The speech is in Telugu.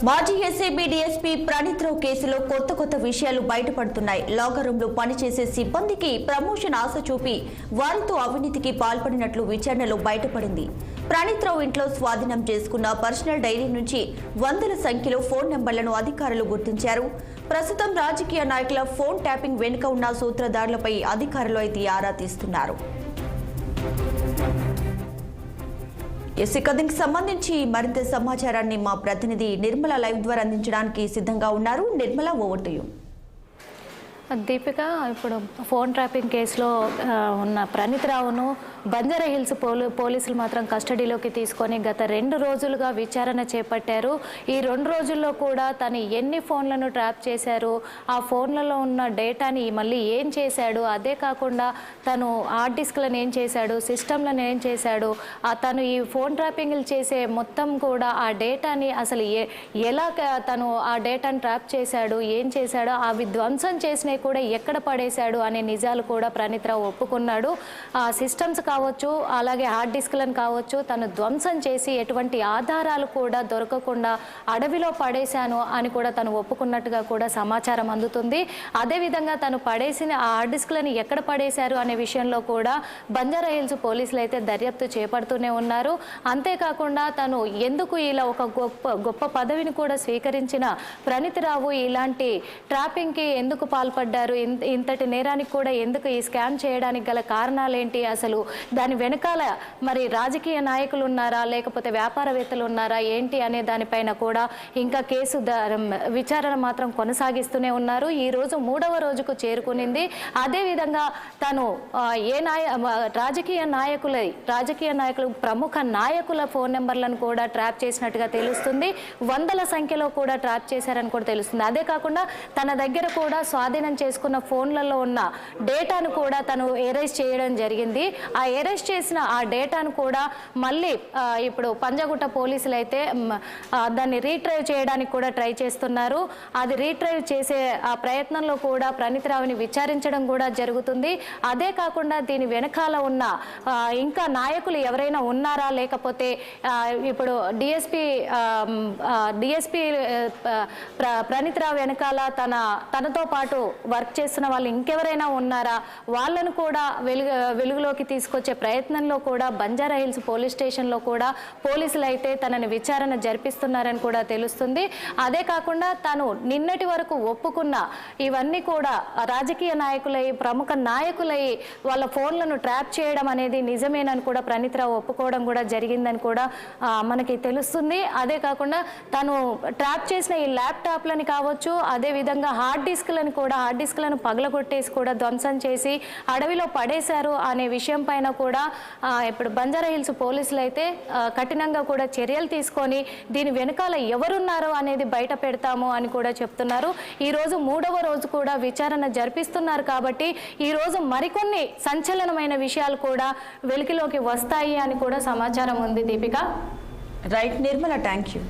మాజీ ఎస్ఐబి డీఎస్పీ ప్రణీత్ రావు కేసులో కొత్త విషయాలు బయటపడుతున్నాయి. లాకర్ రూమ్ లో పనిచేసే సిబ్బందికి ప్రమోషన్ ఆశ చూపి వారితో అవినీతికి పాల్పడినట్లు విచారణలో బయటపడింది. ప్రణీత్ రావు ఇంట్లో స్వాధీనం చేసుకున్న పర్సనల్ డైరీ నుంచి వందల సంఖ్యలో ఫోన్ నెంబర్లను అధికారులు గుర్తించారు. ప్రస్తుతం రాజకీయ నాయకుల ఫోన్ ట్యాపింగ్ వెనుక ఉన్న సూత్రధారులపై అధికారులు అయితే ఆరా తీస్తున్నారు. దీనికి సంబంధించి మరింత సమాచారాన్ని మా ప్రతినిధి నిర్మల లైవ్ ద్వారా అందించడానికి సిద్ధంగా ఉన్నారు. Nirmala, over to you. Deepika, ఇప్పుడు ఫోన్ ట్రాపింగ్ కేసులో ఉన్న ప్రణీత్ రావును బంజారా హిల్స్ పోలీసులు మాత్రం కస్టడీలోకి తీసుకొని గత 2 రోజులుగా విచారణ చేపట్టారు. ఈ 2 రోజుల్లో కూడా తను ఎన్ని ఫోన్లను ట్రాప్ చేశారు, ఆ ఫోన్లలో ఉన్న డేటాని మళ్ళీ ఏం చేశాడు, అదే కాకుండా తను హార్డ్ డిస్క్లను ఏం చేశాడు, సిస్టమ్లను ఏం చేశాడు, తను ఈ ఫోన్ ట్రాపింగ్లు చేసే మొత్తం కూడా ఆ డేటాని అసలు ఎలా తను ఆ డేటాను ట్రాప్ చేశాడు, ఏం చేశాడో, అవి ధ్వంసం చేసినవి కూడా ఎక్కడ పడేశాడు అనే నిజాలు కూడా ప్రణీత్ రావు ఒప్పుకున్నాడు. ఆ సిస్టమ్స్ కావచ్చు, అలాగే హార్డ్ డిస్క్లను కావచ్చు, తను ధ్వంసం చేసి ఎటువంటి ఆధారాలు కూడా దొరకకుండా అడవిలో పడేశాను అని కూడా తను ఒప్పుకున్నట్టుగా కూడా సమాచారం అందుతుంది. అదేవిధంగా తను పడేసిన ఆ హార్డ్ డిస్క్లను ఎక్కడ పడేశారు అనే విషయంలో కూడా బంజారా హిల్స్ పోలీసులు అయితే దర్యాప్తు చేపడుతూనే ఉన్నారు. అంతేకాకుండా తను ఎందుకు ఇలా ఒక గొప్ప పదవిని కూడా స్వీకరించిన ప్రణీత్ రావు ఇలాంటి ట్రాపింగ్కి ఎందుకు పాల్పడ్డారు, ఇంతటి నేరానికి కూడా ఎందుకు ఈ స్కామ్ చేయడానికి గల కారణాలేంటి, అసలు దాని వెనకాల మరి రాజకీయ నాయకులు ఉన్నారా లేకపోతే వ్యాపారవేత్తలు ఉన్నారా ఏంటి అనే దానిపైన కూడా ఇంకా కేసు విచారణ మాత్రం కొనసాగిస్తూనే ఉన్నారు. ఈ రోజు 3వ రోజుకు చేరుకునింది. అదేవిధంగా తను రాజకీయ నాయకులు ప్రముఖ నాయకుల ఫోన్ నెంబర్లను కూడా ట్రాప్ చేసినట్టుగా తెలుస్తుంది. వందల సంఖ్యలో కూడా ట్రాప్ చేశారని కూడా తెలుస్తుంది. అదే కాకుండా తన దగ్గర కూడా స్వాధీనం చేసుకున్న ఫోన్లలో ఉన్న డేటాను కూడా తను ఎరేజ్ చేయడం జరిగింది. ఆ ఎరేజ్ చేసిన ఆ డేటాను కూడా మళ్ళీ ఇప్పుడు పంజాగుట్ట పోలీసులు అయితే దాన్ని రీట్రైవ్ చేయడానికి కూడా ట్రై చేస్తున్నారు. అది రీట్రైవ్ చేసే ఆ ప్రయత్నంలో కూడా ప్రణీత్ రావుని విచారించడం కూడా జరుగుతుంది. అదే కాకుండా దీని వెనకాల ఉన్న ఇంకా నాయకులు ఎవరైనా ఉన్నారా, లేకపోతే ఇప్పుడు డిఎస్పీ ప్రణీత్ రావు వెనకాల తనతో పాటు వర్క్ చేస్తున్న వాళ్ళు ఇంకెవరైనా ఉన్నారా, వాళ్ళను కూడా వెలుగులోకి తీసుకొచ్చే ప్రయత్నంలో కూడా బంజారా హిల్స్ పోలీస్ స్టేషన్లో కూడా పోలీసులు అయితే తనని విచారణ జరిపిస్తున్నారని కూడా తెలుస్తుంది. అదే కాకుండా తను నిన్నటి వరకు ఒప్పుకున్న ఇవన్నీ కూడా రాజకీయ నాయకులై ప్రముఖ నాయకులై వాళ్ళ ఫోన్లను ట్రాప్ చేయడం అనేది నిజమేనని కూడా ప్రణీత్ రావు ఒప్పుకోవడం కూడా జరిగిందని కూడా మనకి తెలుస్తుంది. అదే కాకుండా తను ట్రాప్ చేసిన ఈ ల్యాప్టాప్లని కావచ్చు, అదేవిధంగా హార్డ్ డిస్క్లను పగలగొట్టేసి కూడా ధ్వంసం చేసి అడవిలో పడేశారు అనే విషయం పైన కూడా ఇప్పుడు బంజారా హిల్స్ పోలీసులు అయితే కఠినంగా కూడా చర్యలు తీసుకొని దీని వెనకాల ఎవరున్నారో అనేది బయట పెడతాము అని కూడా చెప్తున్నారు. ఈ రోజు 3వ రోజు కూడా విచారణ జరిపిస్తున్నారు కాబట్టి ఈ రోజు మరికొన్ని సంచలనమైన విషయాలు కూడా వెలికిలోకి వస్తాయి అని కూడా సమాచారం ఉంది. Deepika. Right Nirmala, thank you.